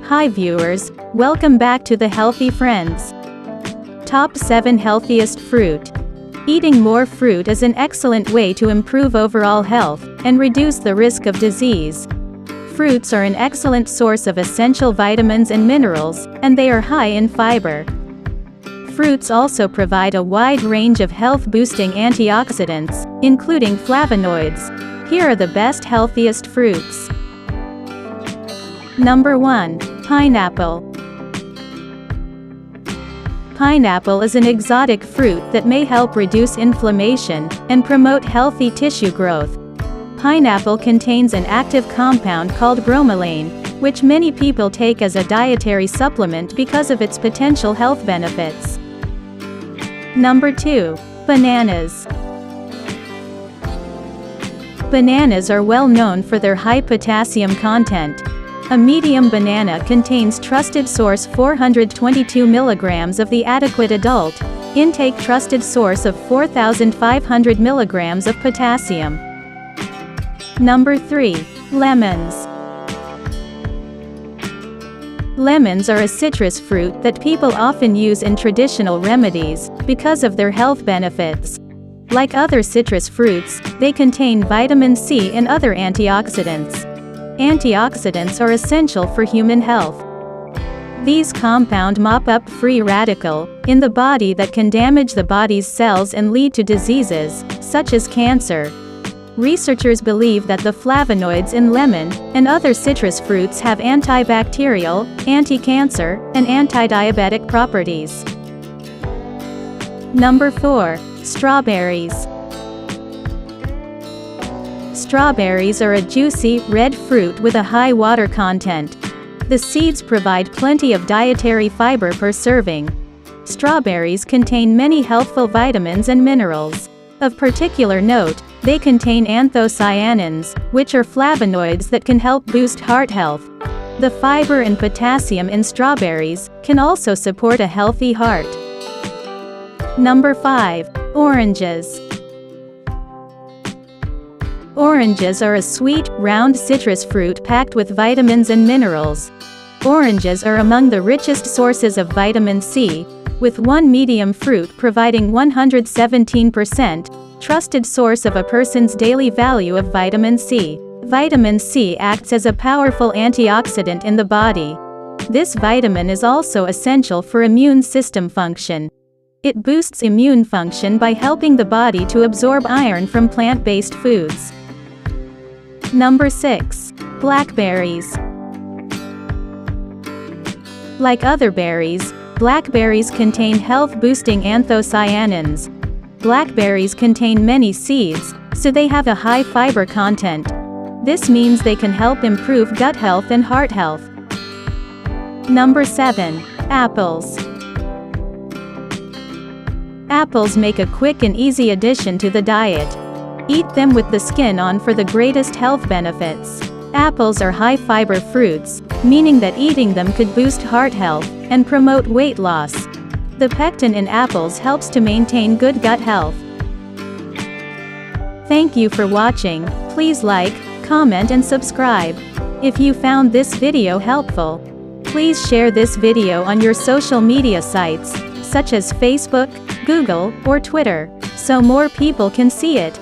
Hi viewers, welcome back to the Healthy Friends. Top 7 Healthiest Fruit. Eating more fruit is an excellent way to improve overall health and reduce the risk of disease. Fruits are an excellent source of essential vitamins and minerals, and they are high in fiber. Fruits also provide a wide range of health-boosting antioxidants, including flavonoids. Here are the best healthiest fruits. Number 1. Pineapple. Pineapple is an exotic fruit that may help reduce inflammation and promote healthy tissue growth. Pineapple contains an active compound called bromelain, which many people take as a dietary supplement because of its potential health benefits. Number 2. Bananas. Bananas are well known for their high potassium content. A medium banana contains trusted source 422 mg of the adequate adult, intake trusted source of 4,500 mg of potassium. Number 3. Lemons. Lemons are a citrus fruit that people often use in traditional remedies because of their health benefits. Like other citrus fruits, they contain vitamin C and other antioxidants. Antioxidants are essential for human health. These compounds mop up free radical in the body that can damage the body's cells and lead to diseases, such as cancer. Researchers believe that the flavonoids in lemon and other citrus fruits have antibacterial, anti-cancer, and anti-diabetic properties. Number 4. Strawberries. Strawberries are a juicy, red fruit with a high water content. The seeds provide plenty of dietary fiber per serving. Strawberries contain many healthful vitamins and minerals. Of particular note, they contain anthocyanins, which are flavonoids that can help boost heart health. The fiber and potassium in strawberries can also support a healthy heart. Number 5. Oranges. Oranges are a sweet, round citrus fruit packed with vitamins and minerals. Oranges are among the richest sources of vitamin C, with one medium fruit providing 117% trusted source of a person's daily value of vitamin C. Vitamin C acts as a powerful antioxidant in the body. This vitamin is also essential for immune system function. It boosts immune function by helping the body to absorb iron from plant-based foods. Number 6. Blackberries. Like other berries, blackberries contain health-boosting anthocyanins. Blackberries contain many seeds, so they have a high fiber content. This means they can help improve gut health and heart health. Number 7. Apples. Apples make a quick and easy addition to the diet. Eat them with the skin on for the greatest health benefits. Apples are high-fiber fruits, meaning that eating them could boost heart health and promote weight loss. The pectin in apples helps to maintain good gut health. Thank you for watching. Please like, comment and subscribe. If you found this video helpful, please share this video on your social media sites, such as Facebook, Google, or Twitter, so more people can see it.